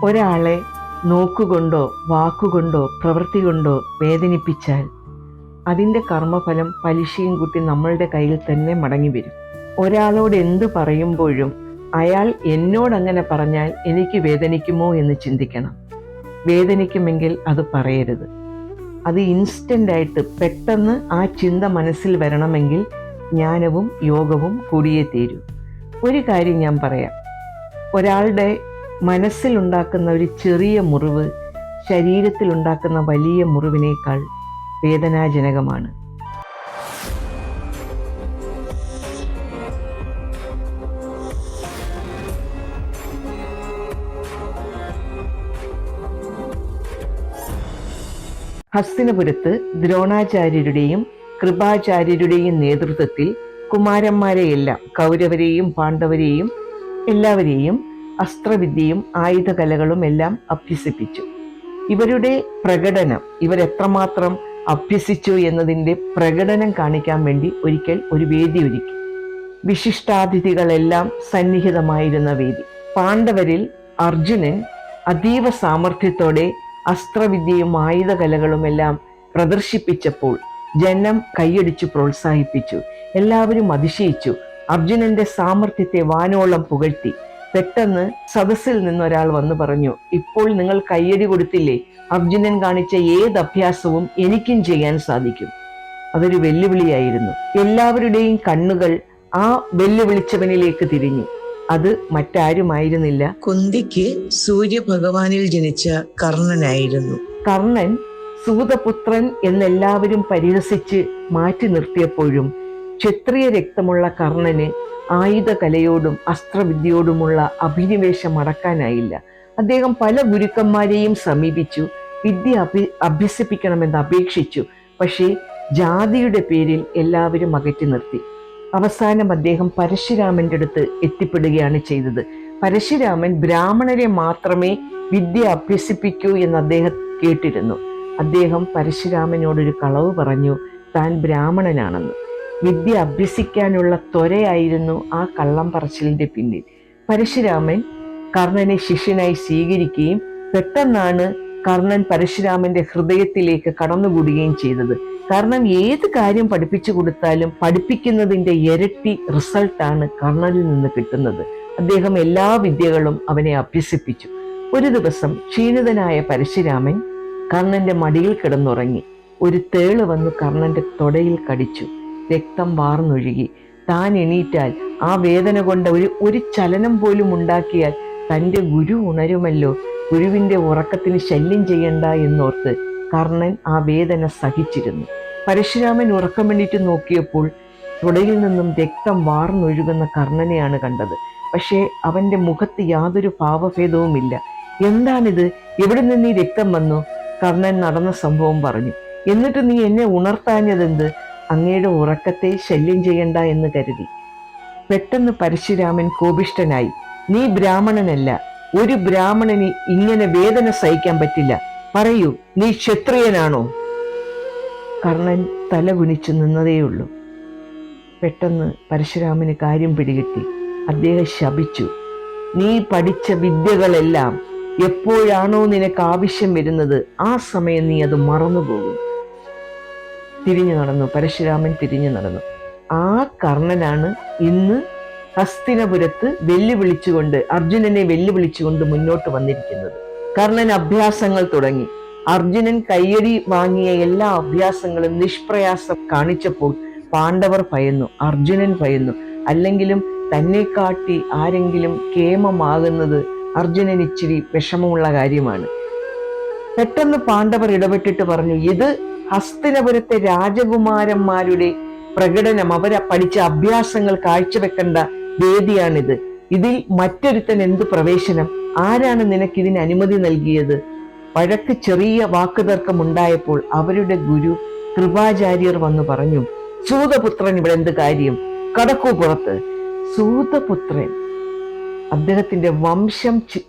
ഒരാളെ നോക്കുകൊണ്ടോ വാക്കുകൊണ്ടോ പ്രവൃത്തി കൊണ്ടോ വേദനിപ്പിച്ചാൽ അതിൻ്റെ കർമ്മഫലം പലിശയും കൂട്ടി നമ്മളുടെ കയ്യിൽ തന്നെ മടങ്ങി വരും. ഒരാളോട് എന്തു പറയുമ്പോഴും അയാൾ എന്നോടങ്ങനെ പറഞ്ഞാൽ എനിക്ക് വേദനിക്കുമോ എന്ന് ചിന്തിക്കണം. വേദനിക്കുമെങ്കിൽ അത് പറയരുത്. അത് ഇൻസ്റ്റൻ്റായിട്ട് പെട്ടെന്ന് ആ ചിന്ത മനസ്സിൽ വരണമെങ്കിൽ ജ്ഞാനവും യോഗവും കൂടിയേ തീരൂ. ഒരു കാര്യം ഞാൻ പറയാം. ഒരാളുടെ മനസ്സിലുണ്ടാക്കുന്ന ഒരു ചെറിയ മുറിവ് ശരീരത്തിലുണ്ടാക്കുന്ന വലിയ മുറിവിനേക്കാൾ വേദനാജനകമാണ്. ഹസ്തിനപുരത്ത് ദ്രോണാചാര്യരുടെയും കൃപാചാര്യരുടെയും നേതൃത്വത്തിൽ കുമാരന്മാരെയെല്ലാം, കൗരവരെയും പാണ്ഡവരെയും എല്ലാവരെയും അസ്ത്രവിദ്യയും ആയുധകലകളും എല്ലാം അഭ്യസിപ്പിച്ചു. ഇവരുടെ പ്രകടനം, ഇവരെത്രമാത്രം അഭ്യസിച്ചു എന്നതിൻ്റെ പ്രകടനം കാണിക്കാൻ വേണ്ടി ഒരിക്കൽ ഒരു വേദി ഒരുക്കി. വിശിഷ്ടാതിഥികളെല്ലാം സന്നിഹിതമായിരുന്ന വേദി. പാണ്ഡവരിൽ അർജുനൻ അതീവ സാമർഥ്യത്തോടെ അസ്ത്രവിദ്യയും ആയുധകലകളുമെല്ലാം പ്രദർശിപ്പിച്ചപ്പോൾ ജനം കൈയടിച്ചു പ്രോത്സാഹിപ്പിച്ചു. എല്ലാവരും അതിശയിച്ചു. അർജുനന്റെ സാമർഥ്യത്തെ വാനോളം പുകഴ്ത്തി. പെട്ടെന്ന് സദസ്സിൽ നിന്നൊരാൾ വന്നു പറഞ്ഞു, ഇപ്പോൾ നിങ്ങൾ കയ്യടി കൊടുത്തില്ലേ, അർജുനൻ കാണിച്ച ഏത് അഭ്യാസവും എനിക്കും ചെയ്യാൻ സാധിക്കും. അതൊരു വെല്ലുവിളിയായിരുന്നു. എല്ലാവരുടെയും കണ്ണുകൾ ആ വെല്ലുവിളിച്ചവനിലേക്ക് തിരിഞ്ഞു. അത് മറ്റാരുമായിരുന്നില്ല, കുന്തിക്ക് സൂര്യഭഗവാനിൽ ജനിച്ച കർണനായിരുന്നു. കർണൻ സൂതപുത്രൻ എന്നെല്ലാവരും പരിഹസിച്ച് മാറ്റി നിർത്തിയപ്പോഴും ക്ഷത്രിയ രക്തമുള്ള കർണന് ആയുധകലയോടും അസ്ത്രവിദ്യയോടുമുള്ള അഭിനിവേശം അടക്കാനായില്ല. അദ്ദേഹം പല ഗുരുക്കന്മാരെയും സമീപിച്ചു, വിദ്യ അഭ്യസിപ്പിക്കണമെന്ന് അപേക്ഷിച്ചു. പക്ഷേ ജാതിയുടെ പേരിൽ എല്ലാവരും അകറ്റി നിർത്തി. അവസാനം അദ്ദേഹം പരശുരാമന്റെ അടുത്ത് എത്തിപ്പെടുകയാണ് ചെയ്തത്. പരശുരാമൻ ബ്രാഹ്മണരെ മാത്രമേ വിദ്യ അഭ്യസിപ്പിക്കൂ എന്ന് അദ്ദേഹം കേട്ടിരുന്നു. അദ്ദേഹം പരശുരാമനോടൊരു കളവ് പറഞ്ഞു, താൻ ബ്രാഹ്മണനാണെന്ന്. വിദ്യ അഭ്യസിക്കാനുള്ള ത്വരയായിരുന്നു ആ കള്ളം പറച്ചിലിന്റെ പിന്നിൽ. പരശുരാമൻ കർണനെ ശിഷ്യനായി സ്വീകരിക്കുകയും പെട്ടെന്നാണ് കർണൻ പരശുരാമന്റെ ഹൃദയത്തിലേക്ക് കടന്നുകൂടുകയും ചെയ്തത്. കാരണം ഏത് കാര്യം പഠിപ്പിച്ചു കൊടുത്താലും പഠിപ്പിക്കുന്നതിന്റെ ഇരട്ടി റിസൾട്ടാണ് കർണനിൽ നിന്ന് കിട്ടുന്നത്. അദ്ദേഹം എല്ലാ വിദ്യകളും അവനെ അഭ്യസിപ്പിച്ചു. ഒരു ദിവസം ക്ഷീണിതനായ പരശുരാമൻ കർണന്റെ മടിയിൽ കിടന്നുറങ്ങി. ഒരു തേള് വന്ന് കർണന്റെ തൊടയിൽ കടിച്ചു. രക്തം വാർന്നൊഴുകി. താൻ എണീറ്റാൽ ആ വേദന കൊണ്ട് ഒരു ചലനം പോലും ഉണ്ടാക്കിയാൽ തൻ്റെ ഗുരു ഉണരുമല്ലോ, ഗുരുവിൻ്റെ ഉറക്കത്തിന് ശല്യം ചെയ്യണ്ട എന്നോർത്ത് കർണൻ ആ വേദന സഹിച്ചിരുന്നു. പരശുരാമൻ ഉറക്കം വേണ്ടിയിട്ട് നോക്കിയപ്പോൾ തുടയിൽ നിന്നും രക്തം വാർന്നൊഴുകുന്ന കർണനെയാണ് കണ്ടത്. പക്ഷേ അവൻ്റെ മുഖത്ത് യാതൊരു ഭാവഭേദവുമില്ല. എന്താണിത്, എവിടെ നിന്ന് ഈ രക്തം വന്നു? കർണൻ നടന്ന സംഭവം പറഞ്ഞു. എന്നിട്ട് നീ എന്നെ ഉണർത്താഞ്ഞതെന്ത്? അങ്ങയുടെ ഉറക്കത്തെ ശല്യം ചെയ്യണ്ട എന്ന് കരുതി. പെട്ടെന്ന് പരശുരാമൻ കോപിഷ്ഠനായി, നീ ബ്രാഹ്മണനല്ല, ഒരു ബ്രാഹ്മണന് ഇങ്ങനെ വേദന സഹിക്കാൻ പറ്റില്ല. പറയൂ, നീ ക്ഷത്രിയനാണോ? കർണൻ തല കുനിച്ചു നിന്നതേയുള്ളൂ. പെട്ടെന്ന് പരശുരാമന് കാര്യം പിടികിട്ടി. അദ്ദേഹം ശപിച്ചു, നീ പഠിച്ച വിദ്യകളെല്ലാം എപ്പോഴാണോ നിനക്ക് ആവശ്യം വരുന്നത് ആ സമയം നീ അത് മറന്നുപോകും. തിരിഞ്ഞു നടന്നു. പരശുരാമൻ തിരിഞ്ഞു നടന്നു. ആ കർണനാണ് ഇന്ന് ഹസ്തിനപുരത്ത് അർജുനനെ വെല്ലുവിളിച്ചുകൊണ്ട് മുന്നോട്ട് വന്നിരിക്കുന്നത്. കർണൻ അഭ്യാസങ്ങൾ തുടങ്ങി. അർജുനൻ കയ്യടി വാങ്ങിയ എല്ലാ അഭ്യാസങ്ങളും നിഷ്പ്രയാസം കാണിച്ചപ്പോൾ പാണ്ഡവർ ഭയന്നു, അർജുനൻ ഭയന്നു. അല്ലെങ്കിലും തന്നെ കാട്ടി ആരെങ്കിലും കേമമാകുന്നത് അർജുനൻ ഇച്ചിരി വിഷമമുള്ള കാര്യമാണ്. പെട്ടെന്ന് പാണ്ഡവർ ഇടപെട്ടിട്ട് പറഞ്ഞു, ഇത് ഹസ്തിനപുരത്തെ രാജകുമാരന്മാരുടെ പ്രകടനം, അവരെ പഠിച്ച അഭ്യാസങ്ങൾ കാഴ്ചവെക്കേണ്ട വേദിയാണിത്. ഇതിൽ മറ്റൊരുത്തൻ എന്ത് പ്രവേശനം? ആരാണ് നിനക്കിതിന് അനുമതി നൽകിയത്? വഴക്ക് ചെറിയ വാക്കുതർക്കം ഉണ്ടായപ്പോൾ അവരുടെ ഗുരു കൃപാചാര്യർ വന്നു പറഞ്ഞു, സൂതപുത്രൻ ഇവിടെ എന്ത് കാര്യം? കടക്കൂ പുറത്ത്. സൂതപുത്രൻ, അദ്ദേഹത്തിന്റെ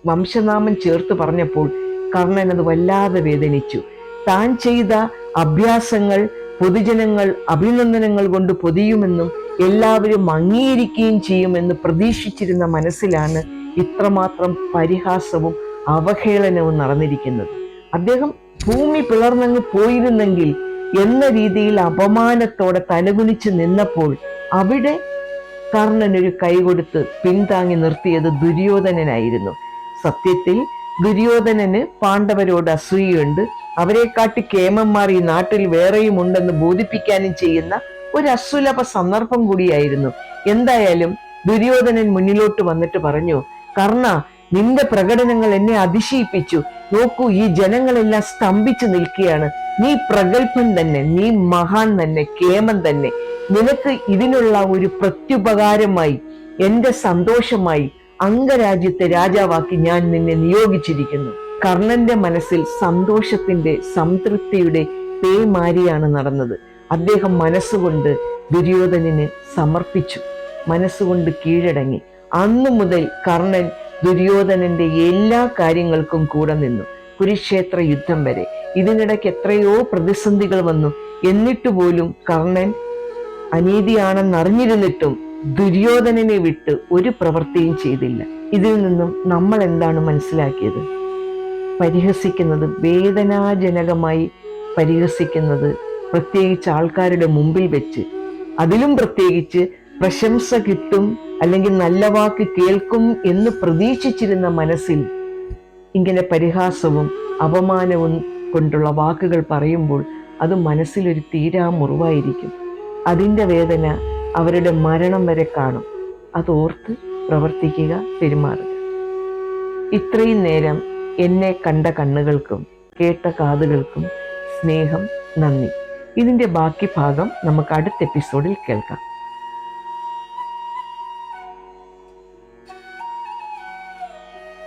വംശനാമം ചേർത്ത് പറഞ്ഞപ്പോൾ കർണൻ അത് വല്ലാതെ വേദനിച്ചു. താൻ ചെയ്ത അഭ്യാസങ്ങൾ പൊതുജനങ്ങൾ അഭിനന്ദനങ്ങൾ കൊണ്ട് പൊതിയുമെന്നും എല്ലാവരും അംഗീകരിക്കുകയും ചെയ്യുമെന്ന് പ്രതീക്ഷിച്ചിരുന്ന മനസ്സിലാണ് ഇത്രമാത്രം പരിഹാസവും അവഹേളനവും നടന്നിരിക്കുന്നത്. അദ്ദേഹം ഭൂമി പിളർന്നങ്ങ് പോയിരുന്നെങ്കിൽ എന്ന രീതിയിൽ അപമാനത്തോടെ തലകുനിച്ച് നിന്നപ്പോൾ അവിടെ കർണനൊരു കൈകൊടുത്ത് പിന്താങ്ങി നിർത്തിയത് ദുര്യോധനനായിരുന്നു. സത്യത്തിൽ ദുര്യോധനന് പാണ്ഡവരോട് അസൂയുണ്ട്, അവരെക്കാട്ടി കേമന്മാർ ഈ നാട്ടിൽ വേറെയും ഉണ്ടെന്ന് ബോധിപ്പിക്കാനും ചെയ്യുന്ന ഒരു അസുലഭ സന്ദർഭം കൂടിയായിരുന്നു. എന്തായാലും ദുര്യോധനൻ മുന്നിലോട്ട് വന്നിട്ട് പറഞ്ഞു, കർണ, നിന്റെ പ്രകടനങ്ങൾ എന്നെ അതിശയിപ്പിച്ചു. നോക്കൂ, ഈ ജനങ്ങളെല്ലാം സ്തംഭിച്ചു നിൽക്കുകയാണ്. നീ പ്രഗത്ഭൻ തന്നെ, നീ മഹാൻ തന്നെ, കേമൻ തന്നെ. നിനക്ക് ഇതിനുള്ള ഒരു പ്രത്യുപകാരമായി, എന്റെ സന്തോഷമായി അംഗരാജ്യത്തെ രാജാവാക്കി ഞാൻ നിന്നെ നിയോഗിച്ചിരിക്കുന്നു. കർണന്റെ മനസ്സിൽ സന്തോഷത്തിന്റെ, സംതൃപ്തിയുടെ പേമാരിയാണ് നടന്നത്. അദ്ദേഹം മനസ്സുകൊണ്ട് ദുര്യോധനന് സമർപ്പിച്ചു, മനസ്സുകൊണ്ട് കീഴടങ്ങി. അന്നു മുതൽ കർണൻ ദുര്യോധനന്റെ എല്ലാ കാര്യങ്ങൾക്കും കൂടെ നിന്നു, കുരുക്ഷേത്ര യുദ്ധം വരെ. ഇതിനിടയ്ക്ക് എത്രയോ പ്രതിസന്ധികൾ വന്നു. എന്നിട്ട് പോലും കർണൻ അനീതിയാണെന്നറിഞ്ഞിരുന്നിട്ടും ദുര്യോധനനെ വിട്ട് ഒരു പ്രവൃത്തിയും ചെയ്തില്ല. ഇതിൽ നിന്നും നമ്മൾ എന്താണ് മനസ്സിലാക്കിയത്? പരിഹസിക്കുന്നത്, വേദനാജനകമായി പരിഹസിക്കുന്നത്, പ്രത്യേകിച്ച് ആൾക്കാരുടെ മുമ്പിൽ വെച്ച്, അതിലും പ്രത്യേകിച്ച് പ്രശംസ കിട്ടും അല്ലെങ്കിൽ നല്ല വാക്ക് കേൾക്കും എന്ന് പ്രതീക്ഷിച്ചിരുന്ന മനസ്സിൽ ഇങ്ങനെ പരിഹാസവും അപമാനവും കൊണ്ടുള്ള വാക്കുകൾ പറയുമ്പോൾ അത് മനസ്സിലൊരു തീരാ മുറിവായിരിക്കും. അതിൻ്റെ വേദന അവരുടെ മരണം വരെ കാണും. അതോർത്ത് പ്രവർത്തിക്കുക, പെരുമാറുക. ഇത്രയും നേരം എന്നെ കണ്ട കണ്ണുകൾക്കും കേട്ട കാതുകൾക്കും സ്നേഹം, നന്ദി. ഇതിൻ്റെ ബാക്കി ഭാഗം നമുക്ക് അടുത്ത എപ്പിസോഡിൽ കേൾക്കാം.